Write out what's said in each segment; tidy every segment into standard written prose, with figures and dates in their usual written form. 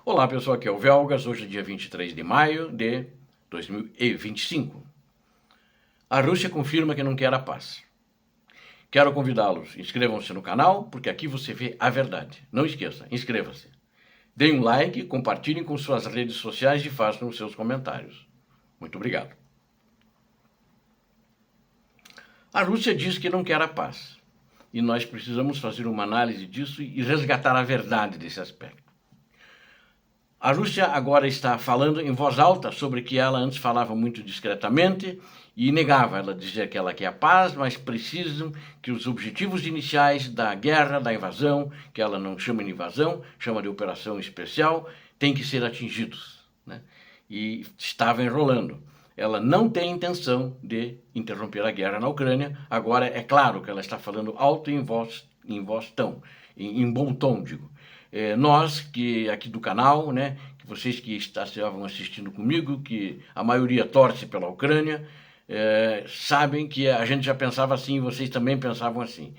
Olá pessoal, aqui é o Velgas, hoje é dia 23 de maio de 2025. A Rússia confirma que não quer a paz. Quero convidá-los, inscrevam-se no canal, porque aqui você vê a verdade. Não esqueça, inscreva-se. Deem um like, compartilhem com suas redes sociais e façam os seus comentários. Muito obrigado. A Rússia diz que não quer a paz. E nós precisamos fazer uma análise disso e resgatar a verdade desse aspecto. A Rússia agora está falando em voz alta sobre que ela antes falava muito discretamente e negava. Ela dizia que ela quer a paz, mas precisam que os objetivos iniciais da guerra, da invasão, que ela não chama de invasão, chama de operação especial, têm que ser atingidos, né? E estava enrolando. Ela não tem intenção de interromper a guerra na Ucrânia. Agora, é claro que ela está falando alto em bom tom, digo. Nós que aqui do canal, né, que vocês que estavam assistindo comigo, que a maioria torce pela Ucrânia, sabem que a gente já pensava assim, vocês também pensavam assim.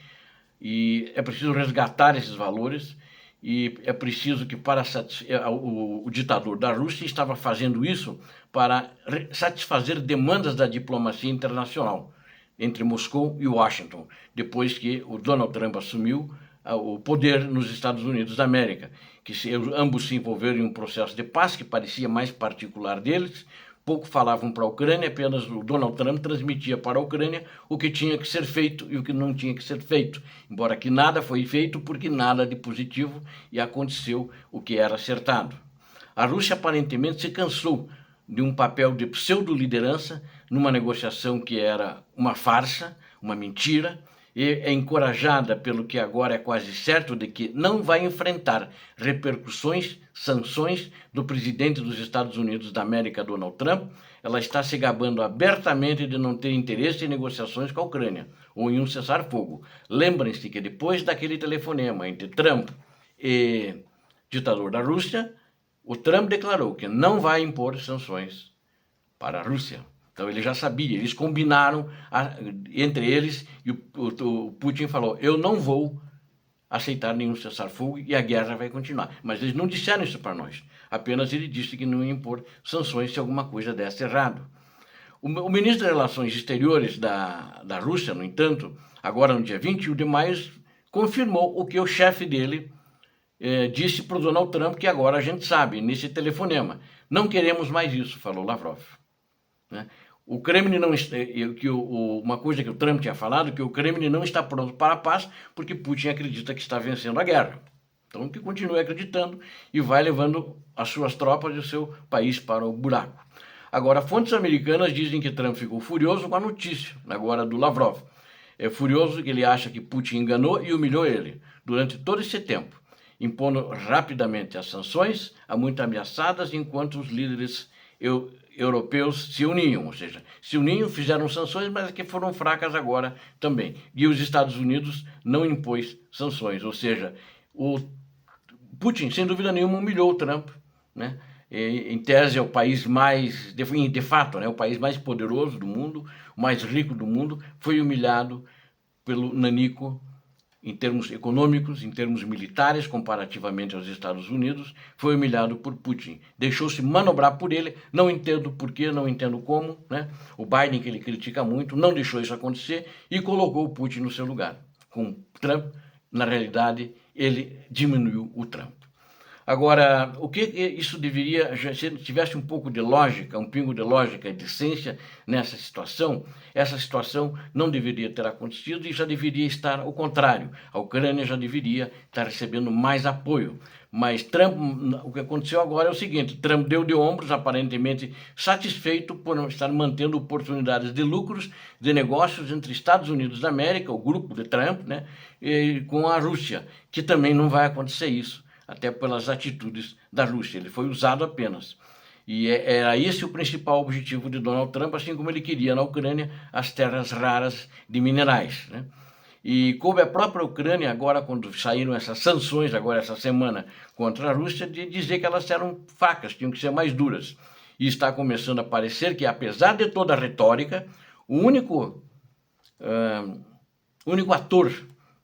E é preciso resgatar esses valores e é preciso que o ditador da Rússia estava fazendo isso para satisfazer demandas da diplomacia internacional entre Moscou e Washington, depois que o Donald Trump assumiu o poder nos Estados Unidos da América, que ambos se envolveram em um processo de paz que parecia mais particular deles. Pouco falavam para a Ucrânia, apenas o Donald Trump transmitia para a Ucrânia o que tinha que ser feito e o que não tinha que ser feito, embora que nada foi feito porque nada de positivo e aconteceu o que era acertado. A Rússia aparentemente se cansou de um papel de pseudo-liderança numa negociação que era uma farsa, uma mentira, e é encorajada pelo que agora é quase certo de que não vai enfrentar repercussões, sanções do presidente dos Estados Unidos da América, Donald Trump. Ela está se gabando abertamente de não ter interesse em negociações com a Ucrânia ou em um cessar-fogo. Lembrem-se que depois daquele telefonema entre Trump e ditador da Rússia, o Trump declarou que não vai impor sanções para a Rússia. Então ele já sabia, eles combinaram entre eles e o Putin falou, eu não vou aceitar nenhum cessar-fogo e a guerra vai continuar. Mas eles não disseram isso para nós, apenas ele disse que não ia impor sanções se alguma coisa desse errado. O ministro das Relações Exteriores da Rússia, no entanto, agora no dia 21 de maio, confirmou o que o chefe dele disse para o Donald Trump, que agora a gente sabe, nesse telefonema. Não queremos mais isso, falou Lavrov. Né? O Kremlin não uma coisa que o Trump tinha falado, que o Kremlin não está pronto para a paz porque Putin acredita que está vencendo a guerra. Então que continue acreditando e vai levando as suas tropas e o seu país para o buraco. Agora, fontes americanas dizem que Trump ficou furioso com a notícia, agora do Lavrov. É furioso que ele acha que Putin enganou e humilhou ele durante todo esse tempo, impondo rapidamente as sanções, muito ameaçadas, enquanto os líderes europeus se uniam, ou seja, se uniam, fizeram sanções, mas que foram fracas agora também. E os Estados Unidos não impôs sanções, ou seja, o Putin, sem dúvida nenhuma, humilhou o Trump, né? Em tese é o país mais, de fato, né, o país mais poderoso do mundo, o mais rico do mundo, foi humilhado pelo nanico em termos econômicos, em termos militares, comparativamente aos Estados Unidos, foi humilhado por Putin. Deixou-se manobrar por ele, não entendo porquê, não entendo como, né? O Biden, que ele critica muito, não deixou isso acontecer e colocou o Putin no seu lugar. Com Trump, na realidade, ele diminuiu o Trump. Agora, o que isso deveria, se tivesse um pouco de lógica, um pingo de lógica e de ciência nessa situação, essa situação não deveria ter acontecido e já deveria estar ao contrário. A Ucrânia já deveria estar recebendo mais apoio. Mas Trump, o que aconteceu agora é o seguinte, Trump deu de ombros, aparentemente satisfeito por não estar mantendo oportunidades de lucros, de negócios entre Estados Unidos da América, o grupo de Trump, né, e com a Rússia, que também não vai acontecer isso, até pelas atitudes da Rússia. Ele foi usado apenas. E era esse o principal objetivo de Donald Trump, assim como ele queria na Ucrânia as terras raras de minerais, né? E coube a própria Ucrânia, agora quando saíram essas sanções, agora essa semana, contra a Rússia, de dizer que elas eram fracas, tinham que ser mais duras. E está começando a parecer que, apesar de toda a retórica, o único ator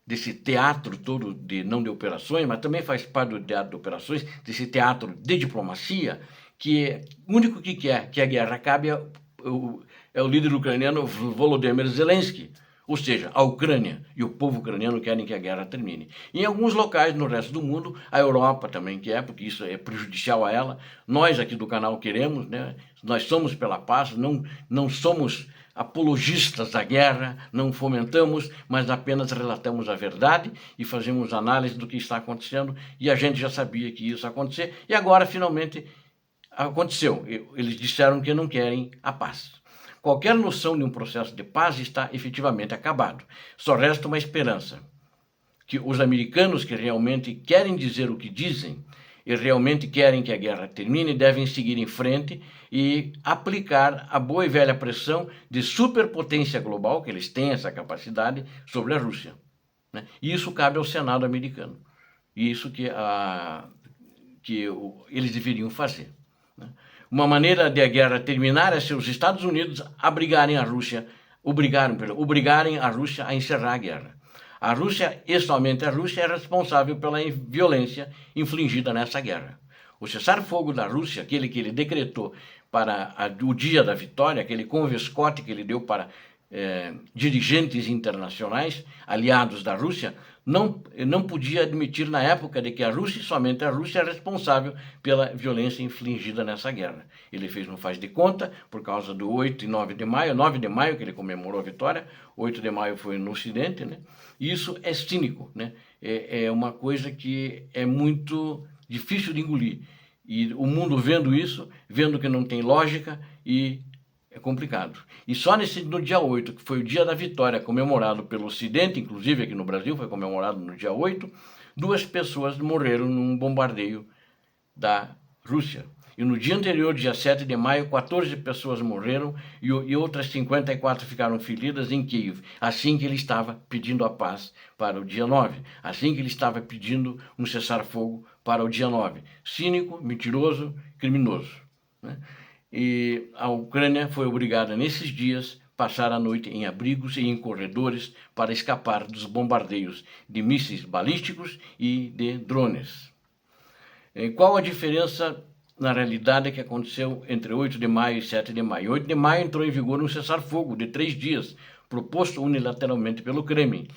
desse teatro todo de não de operações, mas também faz parte do teatro de operações, desse teatro de diplomacia, que o único que quer que a guerra acabe é o líder ucraniano Volodymyr Zelensky. Ou seja, a Ucrânia e o povo ucraniano querem que a guerra termine. Em alguns locais no resto do mundo, a Europa também quer, porque isso é prejudicial a ela. Nós aqui do canal queremos, né? Nós somos pela paz, não somos apologistas da guerra, não fomentamos, mas apenas relatamos a verdade e fazemos análise do que está acontecendo, e a gente já sabia que isso ia acontecer, e agora finalmente aconteceu. Eles disseram que não querem a paz. Qualquer noção de um processo de paz está efetivamente acabado. Só resta uma esperança, que os americanos que realmente querem dizer o que dizem e realmente querem que a guerra termine, devem seguir em frente e aplicar a boa e velha pressão de superpotência global, que eles têm essa capacidade, sobre a Rússia. Né? E isso cabe ao Senado americano. E isso que eles deveriam fazer. Né? Uma maneira de a guerra terminar é se os Estados Unidos obrigarem a Rússia a encerrar a guerra. A Rússia, e somente a Rússia, é responsável pela violência infligida nessa guerra. O cessar-fogo da Rússia, aquele que ele decretou para o dia da vitória, aquele convescote que ele deu para dirigentes internacionais, aliados da Rússia, não podia admitir na época de que a Rússia, somente a Rússia, é responsável pela violência infligida nessa guerra. Ele fez um faz de conta por causa do 8 e 9 de maio, 9 de maio que ele comemorou a vitória, 8 de maio foi no Ocidente, né? E isso é cínico, né? É uma coisa que é muito difícil de engolir. E o mundo vendo isso, vendo que não tem lógica, e é complicado. E só no dia 8, que foi o dia da vitória, comemorado pelo Ocidente, inclusive aqui no Brasil, foi comemorado no dia 8, 2 pessoas morreram num bombardeio da Rússia. E no dia anterior, dia 7 de maio, 14 pessoas morreram e outras 54 ficaram feridas em Kiev, assim que ele estava pedindo a paz para o dia 9, assim que ele estava pedindo um cessar-fogo para o dia 9. Cínico, mentiroso, criminoso. Né? E a Ucrânia foi obrigada, nesses dias, a passar a noite em abrigos e em corredores para escapar dos bombardeios de mísseis balísticos e de drones. Qual a diferença, na realidade, que aconteceu entre 8 de maio e 7 de maio? 8 de maio entrou em vigor um cessar-fogo de 3 dias, proposto unilateralmente pelo Kremlin,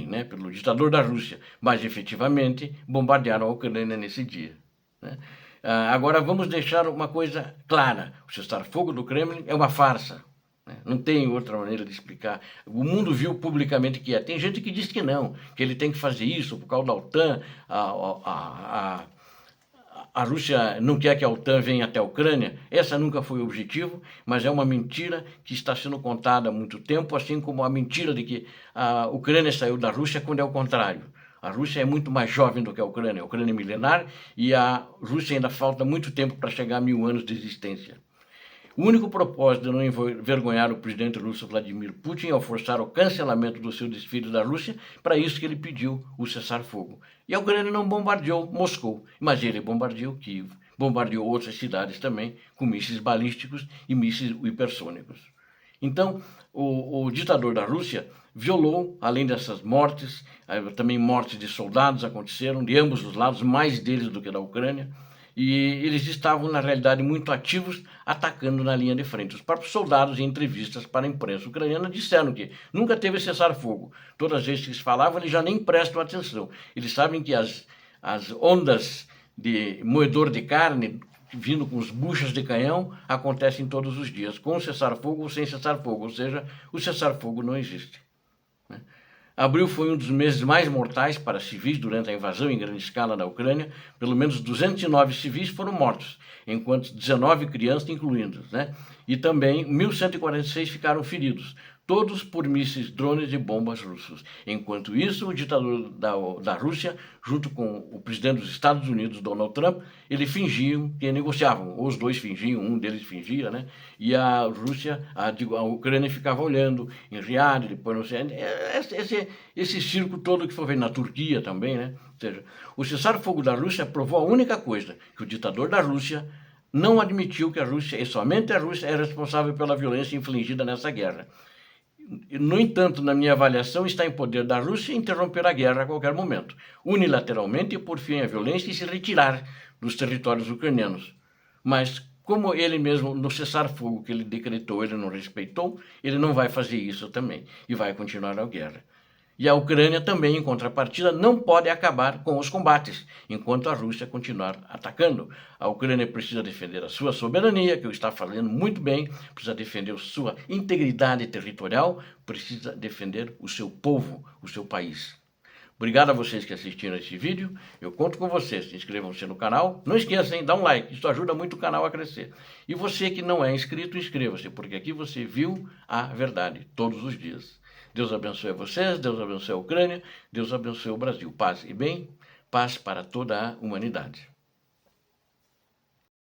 né, pelo ditador da Rússia, mas efetivamente bombardearam a Ucrânia nesse dia. Né? Agora vamos deixar uma coisa clara: o cessar-fogo do Kremlin é uma farsa. Né? Não tem outra maneira de explicar. O mundo viu publicamente que é. Tem gente que diz que não, que ele tem que fazer isso por causa da OTAN. A Rússia não quer que a OTAN venha até a Ucrânia. Essa nunca foi o objetivo, mas é uma mentira que está sendo contada há muito tempo, assim como a mentira de que a Ucrânia saiu da Rússia, quando é o contrário. A Rússia é muito mais jovem do que a Ucrânia é milenar, e a Rússia ainda falta muito tempo para chegar a 1000 anos de existência. O único propósito de não envergonhar o presidente russo Vladimir Putin é forçar o cancelamento do seu desfile da Rússia, para isso que ele pediu o cessar-fogo. E a Ucrânia não bombardeou Moscou, mas ele bombardeou Kiev, bombardeou outras cidades também, com mísseis balísticos e mísseis hipersônicos. Então, o ditador da Rússia violou, além dessas mortes, também mortes de soldados aconteceram, de ambos os lados, mais deles do que da Ucrânia, e eles estavam, na realidade, muito ativos, atacando na linha de frente. Os próprios soldados, em entrevistas para a imprensa ucraniana, disseram que nunca teve cessar-fogo. Todas as vezes que eles falavam, eles já nem prestam atenção. Eles sabem que as ondas de moedor de carne, vindo com os buchas de canhão, acontecem todos os dias, com cessar-fogo ou sem cessar-fogo, ou seja, o cessar-fogo não existe. Né? Abril foi um dos meses mais mortais para civis durante a invasão em grande escala da Ucrânia. Pelo menos 209 civis foram mortos, enquanto 19 crianças incluindo, né? E também 1.146 ficaram feridos, todos por mísseis, drones e bombas russos. Enquanto isso, o ditador da Rússia, junto com o presidente dos Estados Unidos, Donald Trump, eles fingiam que negociavam, ou os dois fingiam, um deles fingia, né? E a Rússia, a Ucrânia ficava olhando em Riad, depois não sei, esse circo todo que foi feito na Turquia também, né? Ou seja, o cessar-fogo da Rússia provou a única coisa, que o ditador da Rússia não admitiu que a Rússia, e somente a Rússia, é responsável pela violência infligida nessa guerra. No entanto, na minha avaliação, está em poder da Rússia interromper a guerra a qualquer momento, unilateralmente, e pôr fim à violência e se retirar dos territórios ucranianos. Mas, como ele mesmo, no cessar-fogo que ele decretou, ele não respeitou, ele não vai fazer isso também, e vai continuar a guerra. E a Ucrânia também, em contrapartida, não pode acabar com os combates, enquanto a Rússia continuar atacando. A Ucrânia precisa defender a sua soberania, que o está fazendo muito bem, precisa defender a sua integridade territorial, precisa defender o seu povo, o seu país. Obrigado a vocês que assistiram esse vídeo. Eu conto com vocês. Inscrevam-se no canal. Não esqueçam, dá um like. Isso ajuda muito o canal a crescer. E você que não é inscrito, inscreva-se, porque aqui você viu a verdade todos os dias. Deus abençoe vocês, Deus abençoe a Ucrânia, Deus abençoe o Brasil. Paz e bem, paz para toda a humanidade.